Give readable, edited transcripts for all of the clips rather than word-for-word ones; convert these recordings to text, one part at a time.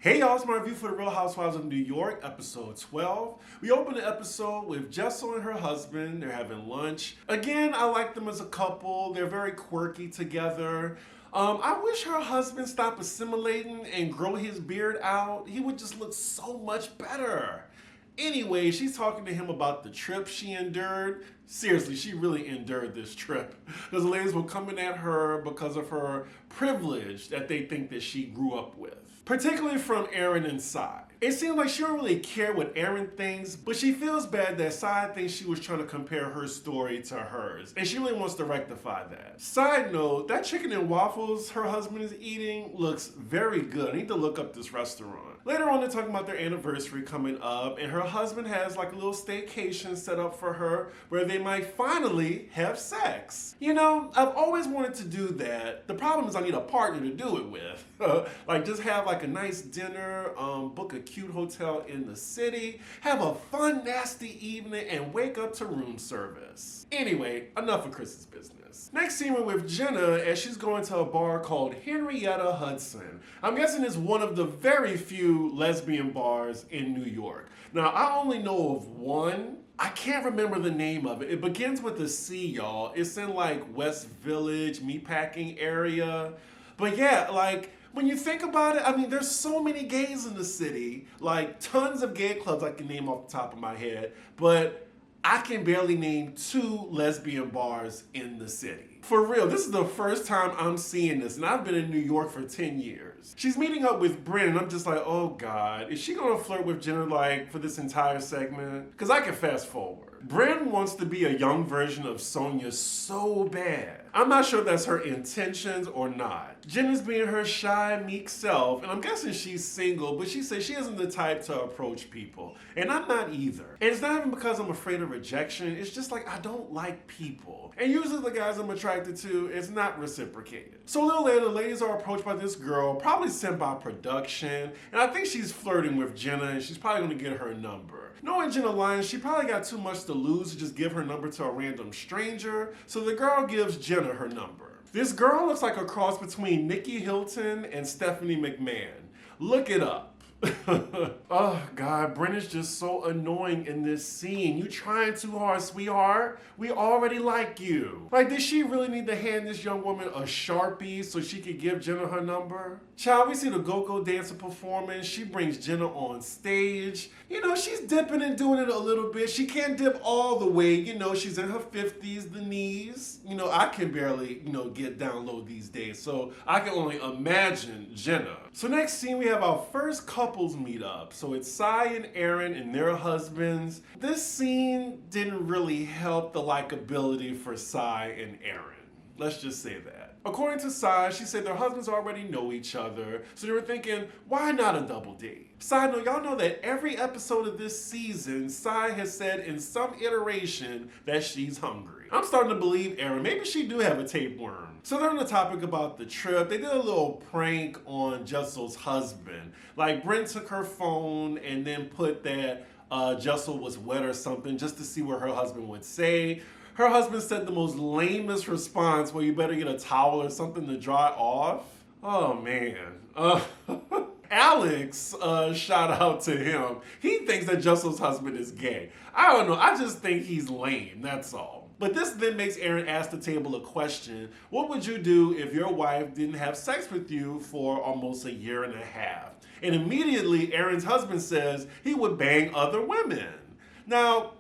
Hey y'all, it's my review for the Real Housewives of New York, episode 12. We open the episode with Jessel and her husband. They're having lunch. Again, I like them as a couple. They're very quirky together. I wish her husband stopped assimilating and grow his beard out. He would just look so much better. Anyway, she's talking to him about the trip she endured. Seriously, she really endured this trip. Because the ladies were coming at her because of her privilege that they think that she grew up with. Particularly from Aaron and Sai. It seems like she don't really care what Aaron thinks, but she feels bad that Sai thinks she was trying to compare her story to hers, and she really wants to rectify that. Side note, that chicken and waffles her husband is eating looks very good. I need to look up this restaurant. Later on, they're talking about their anniversary coming up, and her husband has like a little staycation set up for her where they might finally have sex. You know, I've always wanted to do that. The problem is I need a partner to do it with. Like just have like a nice dinner, book a cute hotel in the city, have a fun, nasty evening, and wake up to room service. Anyway, enough of Chris's business. Next scene we're with Jenna as she's going to a bar called Henrietta Hudson. I'm guessing it's one of the very few lesbian bars in New York. Now, I only know of one. I can't remember the name of it. It begins with a C, y'all. It's in like West Village, meatpacking area. But yeah, like, when you think about it, I mean, there's so many gays in the city, like tons of gay clubs I can name off the top of my head, but I can barely name 2 lesbian bars in the city. For real, this is the first time I'm seeing this, and I've been in New York for 10 years. She's meeting up with Bryn, and I'm just like, oh God, is she gonna flirt with Jenna like for this entire segment? Because I can fast forward. Bryn wants to be a young version of Sonia so bad. I'm not sure if that's her intentions or not. Jenna's being her shy, meek self, and I'm guessing she's single, but she says she isn't the type to approach people. And I'm not either. And it's not even because I'm afraid of rejection, it's just like I don't like people. And usually the guys I'm attracted to, it's not reciprocated. So a little later, the ladies are approached by this girl, probably sent by production, and I think she's flirting with Jenna, and she's probably gonna get her number. Knowing Jenna Lyons, she probably got too much to lose to just give her number to a random stranger, so the girl gives Jenna her number. This girl looks like a cross between Nikki Hilton and Stephanie McMahon. Look it up. Oh God, Brennan's just so annoying in this scene. You trying too hard, sweetheart. We already like you. Like, did she really need to hand this young woman a Sharpie so she could give Jenna her number? Child, we see the go-go dancer performance. She brings Jenna on stage. You know, she's dipping and doing it a little bit. She can't dip all the way. You know, she's in her 50s, the knees. You know, I can barely, get down low these days. So I can only imagine Jenna. So next scene, we have our first couples meet up. So it's Sai and Aaron and their husbands. This scene didn't really help the likability for Sai and Aaron. Let's just say that. According to Sai, she said their husbands already know each other, so they were thinking, why not a double date? Side note, y'all know that every episode of this season, Sai has said in some iteration that she's hungry. I'm starting to believe Aaron. Maybe she do have a tapeworm. So they're on the topic about the trip. They did a little prank on Jessel's husband. Like, Brent took her phone and then put that Jessel was wet or something just to see what her husband would say. Her husband said the most lamest response, well, you better get a towel or something to dry off. Oh, man. Alex, shout out to him. He thinks that Jessel's husband is gay. I don't know. I just think he's lame. That's all. But this then makes Aaron ask the table a question. What would you do if your wife didn't have sex with you for almost a year and a half? And immediately, Aaron's husband says he would bang other women. Now,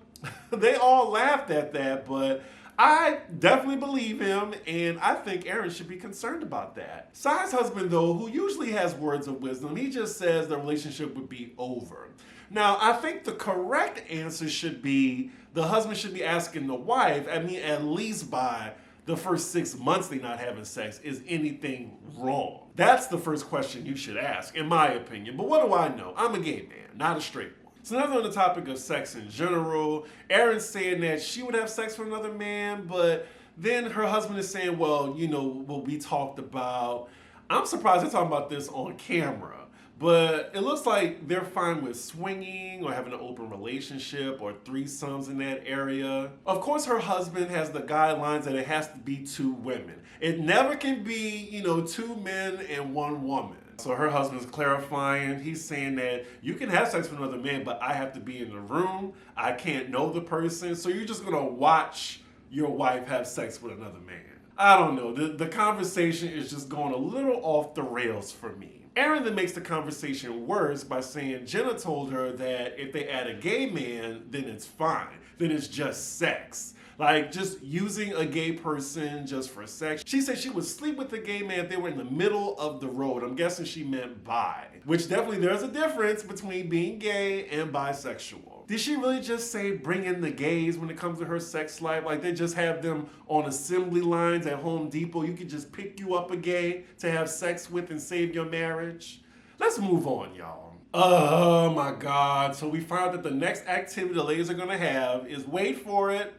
they all laughed at that, but I definitely believe him, and I think Aaron should be concerned about that. Sai's husband, though, who usually has words of wisdom, he just says the relationship would be over. Now, I think the correct answer should be the husband should be asking the wife, at least by the first 6 months they not having sex, is anything wrong? That's the first question you should ask, in my opinion. But what do I know? I'm a gay man, not a straight one. So now on the topic of sex in general, Aaron's saying that she would have sex with another man, but then her husband is saying, well, what we talked about. I'm surprised they're talking about this on camera. But it looks like they're fine with swinging or having an open relationship or threesomes in that area. Of course, her husband has the guidelines that it has to be 2 women. It never can be, 2 men and 1 woman. So her husband's clarifying. He's saying that you can have sex with another man, but I have to be in the room. I can't know the person. So you're just gonna watch your wife have sex with another man. I don't know. The conversation is just going a little off the rails for me. Aaron then makes the conversation worse by saying Jenna told her that if they add a gay man, then it's fine. Then it's just sex. Like, just using a gay person just for sex. She said she would sleep with a gay man if they were in the middle of the road. I'm guessing she meant bi. Which definitely there's a difference between being gay and bisexual. Did she really just say bring in the gays when it comes to her sex life? Like, they just have them on assembly lines at Home Depot. You could just pick you up a gay to have sex with and save your marriage? Let's move on, y'all. Oh my God. So we found that the next activity the ladies are gonna have is, wait for it,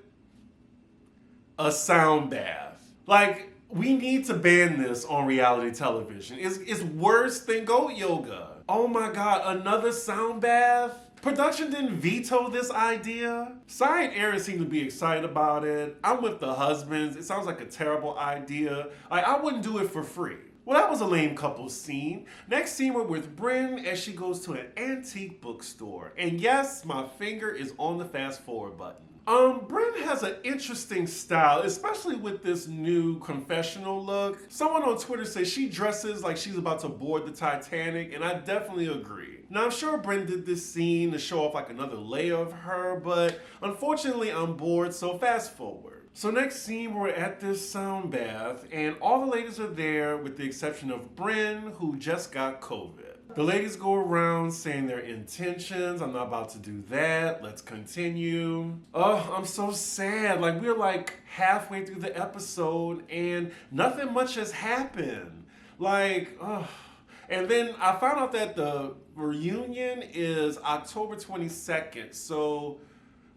a sound bath. Like, we need to ban this on reality television. It's worse than goat yoga. Oh my God, another sound bath? Production didn't veto this idea. Sai and Aaron seem to be excited about it. I'm with the husbands. It sounds like a terrible idea. Like, I wouldn't do it for free. Well, that was a lame couple scene. Next scene, we're with Bryn as she goes to an antique bookstore. And yes, my finger is on the fast forward button. Bryn has an interesting style, especially with this new confessional look. Someone on Twitter says she dresses like she's about to board the Titanic, and I definitely agree. Now, I'm sure Bryn did this scene to show off like another layer of her, but unfortunately I'm bored, so fast forward. So next scene, we're at this sound bath, and all the ladies are there with the exception of Bryn, who just got COVID. The ladies go around saying their intentions. I'm not about to do that. Let's continue. Oh, I'm so sad. Like, we're like halfway through the episode and nothing much has happened. Like, oh. And then I found out that the reunion is October 22nd. So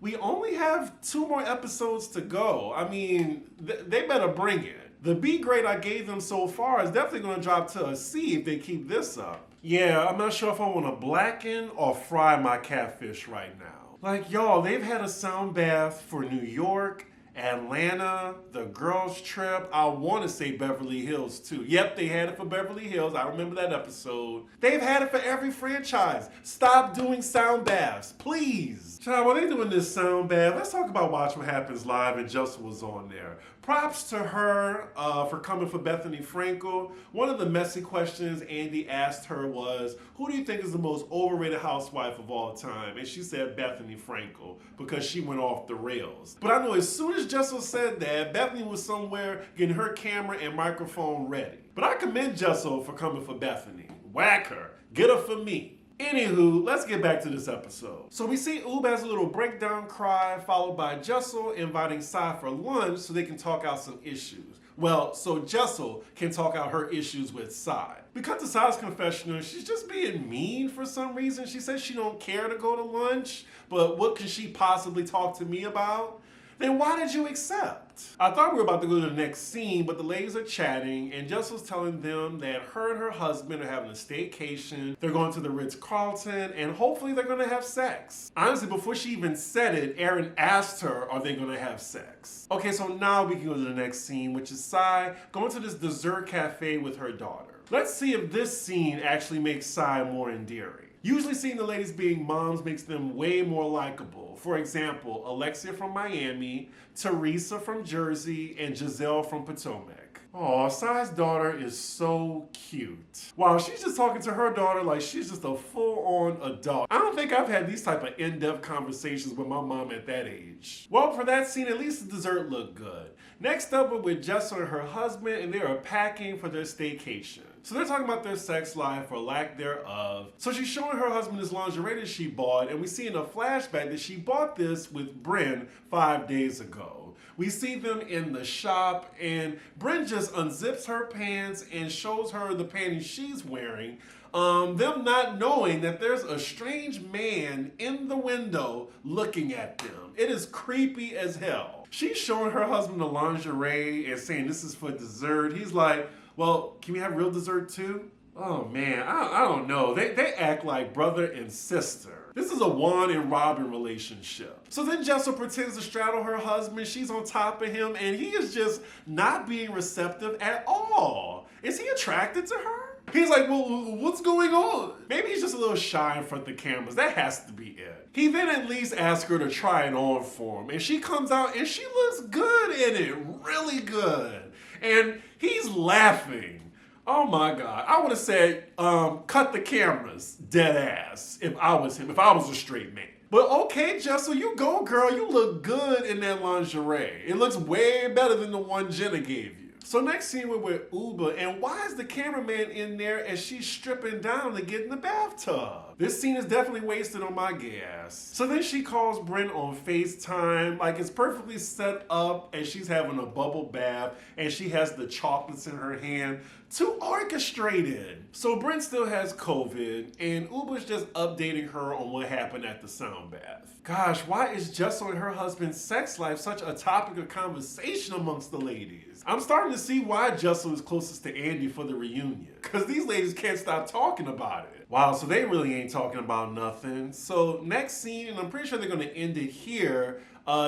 we only have 2 more episodes to go. I mean, they better bring it. The B grade I gave them so far is definitely going to drop to a C if they keep this up. Yeah, I'm not sure if I want to blacken or fry my catfish right now. Like, y'all, they've had a sound bath for New York, Atlanta, the girls trip. I want to say Beverly Hills too. Yep, they had it for Beverly Hills. I remember that episode. They've had it for every franchise. Stop doing sound baths, please. Child, while they doing this sound bath, let's talk about Watch What Happens Live, and Justin was on there. Props to her for coming for Bethany Frankel. One of the messy questions Andy asked her was, who do you think is the most overrated housewife of all time? And she said Bethany Frankel because she went off the rails. But I know as soon as Jessel said that, Bethany was somewhere getting her camera and microphone ready. But I commend Jessel for coming for Bethany. Whack her. Get her for me. Anywho, let's get back to this episode. So we see Oob has a little breakdown cry, followed by Jessel inviting Sai for lunch so they can talk out some issues. Well, so Jessel can talk out her issues with Sai. We cut to Sai's confessional. She's just being mean for some reason. She says she don't care to go to lunch, but what can she possibly talk to me about? Then why did you accept? I thought we were about to go to the next scene, but the ladies are chatting, and Jessel's telling them that her and her husband are having a staycation. They're going to the Ritz-Carlton, and hopefully they're going to have sex. Honestly, before she even said it, Aaron asked her, are they going to have sex? Okay, so now we can go to the next scene, which is Sai going to this dessert cafe with her daughter. Let's see if this scene actually makes Sai more endearing. Usually seeing the ladies being moms makes them way more likable. For example, Alexia from Miami, Teresa from Jersey, and Giselle from Potomac. Aw, Sai's daughter is so cute. Wow, she's just talking to her daughter like she's just a full-on adult. I don't think I've had these type of in-depth conversations with my mom at that age. Well, for that scene, at least the dessert looked good. Next up, we're with Jessel and her husband, and they are packing for their staycation. So they're talking about their sex life or lack thereof. So she's showing her husband this lingerie that she bought, and we see in a flashback that she bought this with Bryn 5 days ago. We see them in the shop, and Bryn just unzips her pants and shows her the panties she's wearing. Them not knowing that there's a strange man in the window looking at them. It is creepy as hell. She's showing her husband the lingerie and saying this is for dessert. He's like, well, can we have real dessert too? Oh man, I don't know. They act like brother and sister. This is a Juan and Robin relationship. So then Jessel pretends to straddle her husband. She's on top of him and he is just not being receptive at all. Is he attracted to her? He's like, well, what's going on? Maybe he's just a little shy in front of the cameras. That has to be it. He then at least asks her to try it on for him. And she comes out and she looks good in it. Really good. And he's laughing. Oh my God. I would have said, cut the cameras, dead ass, if I was him, if I was a straight man. But okay, Jessel, you go, girl. You look good in that lingerie. It looks way better than the one Jenna gave you. So next scene we're with Uba, and why is the cameraman in there as she's stripping down to get in the bathtub? This scene is definitely wasted on my gas. So then she calls Brent on FaceTime, like it's perfectly set up, and she's having a bubble bath, and she has the chocolates in her hand. Too orchestrated. So Brent still has COVID, and Uba's just updating her on what happened at the sound bath. Gosh, why is Jessel and her husband's sex life such a topic of conversation amongst the ladies? I'm starting to see why Jessel is closest to Andy for the reunion, because these ladies can't stop talking about it. Wow, so they really ain't talking about nothing. So next scene, and I'm pretty sure they're gonna end it here,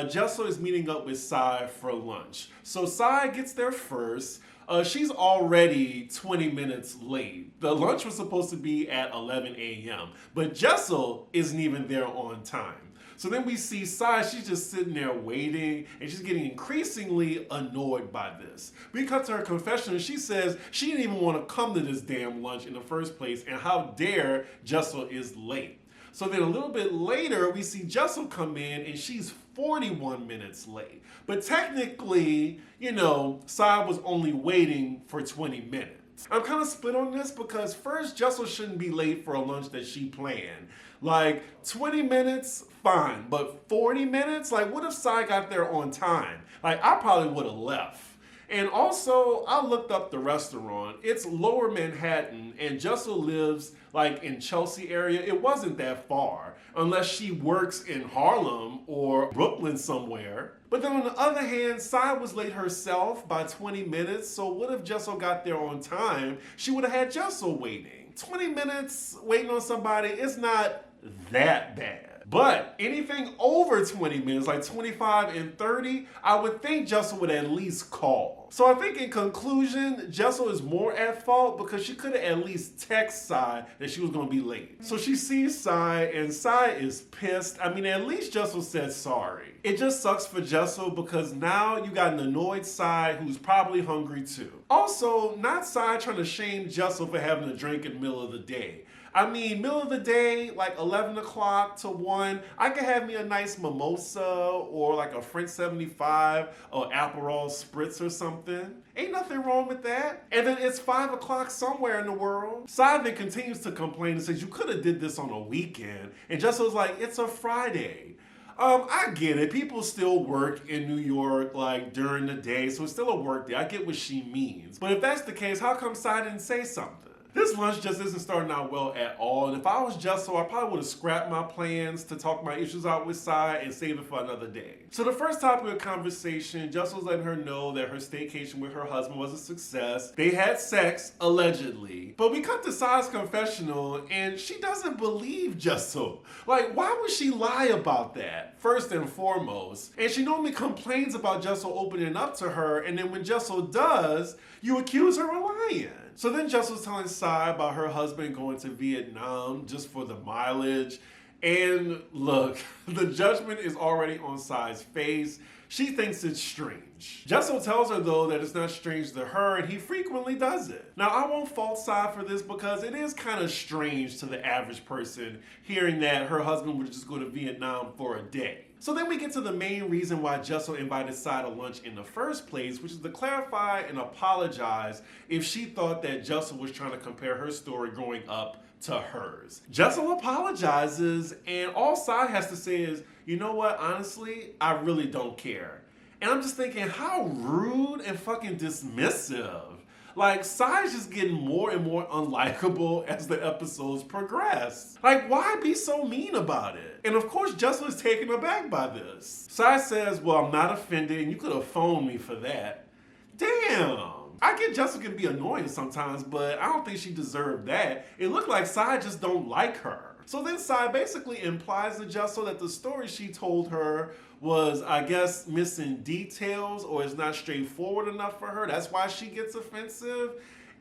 Jessel is meeting up with Sai for lunch. So Sai gets there first. She's already 20 minutes late. The lunch was supposed to be at 11 a.m., but Jessel isn't even there on time. So then we see Sai, she's just sitting there waiting, and she's getting increasingly annoyed by this. We cut to her confession, and she says she didn't even want to come to this damn lunch in the first place, and how dare Jessel is late. So then a little bit later, we see Jessel come in, and she's 41 minutes late. But technically, you know, Sai was only waiting for 20 minutes. I'm kind of split on this because first, Jessel shouldn't be late for a lunch that she planned. Like 20 minutes, fine, but 40 minutes? Like what if Sai got there on time? Like I probably would have left. And also, I looked up the restaurant. It's Lower Manhattan, and Jessel lives like in Chelsea area. It wasn't that far, unless she works in Harlem or Brooklyn somewhere. But then on the other hand, Sai was late herself by 20 minutes, so what if Jessel got there on time? She would have had Jessel waiting. 20 minutes waiting on somebody is not that bad. But anything over 20 minutes, like 25 and 30, I would think Jessel would at least call. So I think in conclusion, Jessel is more at fault because she could have at least texted Sai that she was going to be late. So she sees Sai, and Sai is pissed. I mean, at least Jessel said sorry. It just sucks for Jessel because now you got an annoyed Sai who's probably hungry too. Also, not Sai trying to shame Jessel for having a drink in the middle of the day. I mean, middle of the day, like 11 o'clock to 1, I could have me a nice mimosa or like a French 75 or Aperol Spritz or something. Ain't nothing wrong with that. And then it's 5 o'clock somewhere in the world. Sai then continues to complain and says, you could have did this on a weekend. And Jessel's like, it's a Friday. I get it. People still work in New York like during the day, so it's still a work day. I get what she means. But if that's the case, how come Sai didn't say something? This lunch just isn't starting out well at all, and if I was Jessel, I probably would have scrapped my plans to talk my issues out with Sai and save it for another day. So the first topic of conversation, Jessel's letting her know that her staycation with her husband was a success. They had sex, allegedly. But we cut to Sai's confessional, and she doesn't believe Jessel. Like, why would she lie about that, first and foremost? And she normally complains about Jessel opening up to her, and then when Jessel does, you accuse her of lying. So then Jessel's telling Sai about her husband going to Vietnam just for the mileage. And look, the judgment is already on Sai's face. She thinks it's strange. Jessel tells her though that it's not strange to her, and he frequently does it. Now I won't fault Sai for this because it is kind of strange to the average person hearing that her husband would just go to Vietnam for a day. So then we get to the main reason why Jessel invited Sai to lunch in the first place, which is to clarify and apologize if she thought that Jessel was trying to compare her story growing up to hers. Jessel apologizes, and all Sai has to say is, you know what, honestly, I really don't care. And I'm just thinking, how rude and fucking dismissive. Like, Sai's just getting more and more unlikable as the episodes progress. Like, why be so mean about it? And of course, Jessel is taken aback by this. Sai says, well, I'm not offended, and you could have phoned me for that. Damn. I get Jessel can be annoying sometimes, but I don't think she deserved that. It looked like Sai just don't like her. So then Sai basically implies to Jessel that the story she told her was, I guess, missing details or is not straightforward enough for her. That's why she gets offensive.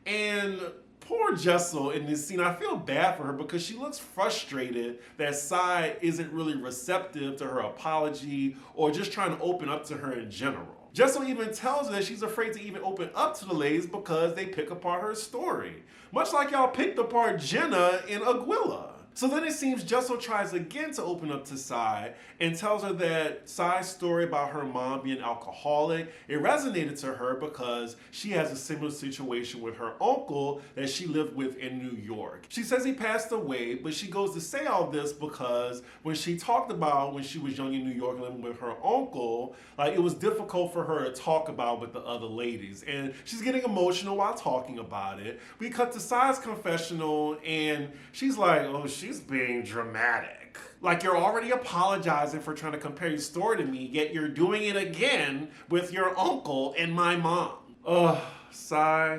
And Poor Jessel in this scene. I feel bad for her because she looks frustrated that Sai isn't really receptive to her apology or just trying to open up to her in general. Jessel even tells her that she's afraid to even open up to the ladies because they pick apart her story. Much like y'all picked apart Jenna in Aguila. So then it seems Jessel tries again to open up to Sai and tells her that Sai's story about her mom being alcoholic, it resonated to her because she has a similar situation with her uncle that she lived with in New York. She says he passed away, but she goes to say all this because when she talked about when she was young in New York living with her uncle, like it was difficult for her to talk about with the other ladies. And she's getting emotional while talking about it. We cut to Sai's confessional and she's like, oh, she's being dramatic. Like you're already apologizing for trying to compare your story to me, yet you're doing it again with your uncle and my mom. Ugh, sigh.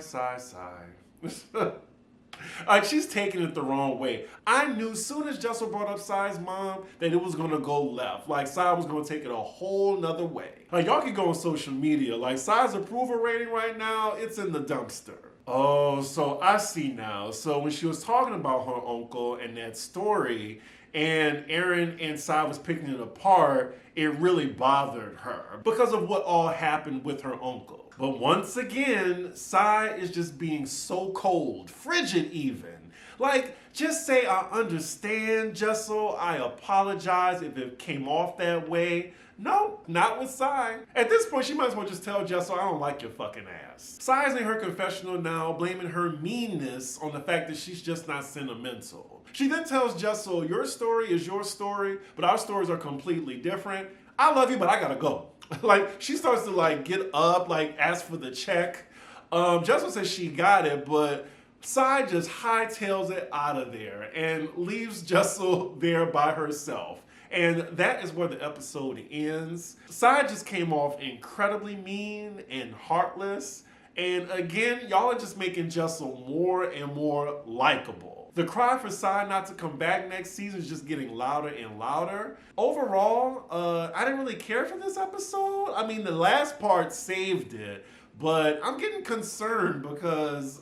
Like she's taking it the wrong way. I knew as soon as Jessel brought up Sai's mom that it was gonna go left. Like Sai was gonna take it a whole nother way. Like y'all can go on social media. Like Sai's approval rating right now, it's in the dumpster. Oh, so I see now. So when she was talking about her uncle and that story, and Aaron and Sai was picking it apart, it really bothered her because of what all happened with her uncle. But once again, Sai is just being so cold, frigid even. Like, just say, I understand, Jessel, I apologize if it came off that way. No, not with Sai. At this point, she might as well just tell Jessel, I don't like your fucking ass. Sai's in her confessional now, blaming her meanness on the fact that she's just not sentimental. She then tells Jessel, your story is your story, but our stories are completely different. I love you, but I gotta go. Like, she starts to like get up, like ask for the check. Jessel says she got it, but Sai just hightails it out of there and leaves Jessel there by herself. And that is where the episode ends. Sai just came off incredibly mean and heartless. And again, y'all are just making Jessel more and more likable. The cry for Sai not to come back next season is just getting louder and louder. Overall, I didn't really care for this episode. I mean, the last part saved it. But I'm getting concerned because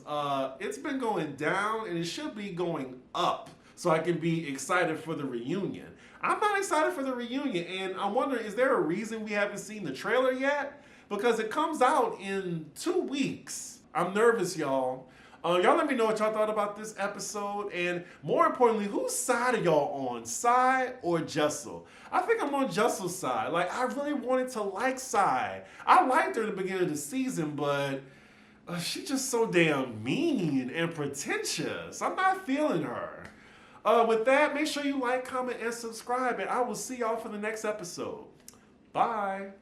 it's been going down and it should be going up so I can be excited for the reunion. I'm not excited for the reunion, and I wonder, is there a reason we haven't seen the trailer yet? Because it comes out in 2 weeks. I'm nervous, y'all. Y'all let me know what y'all thought about this episode, and more importantly, whose side are y'all on, Sai or Jessel? I think I'm on Jessel's side. Like, I really wanted to like Sai. I liked her in the beginning of the season, but she's just so damn mean and pretentious. I'm not feeling her. With that, make sure you like, comment, and subscribe, and I will see y'all for the next episode. Bye.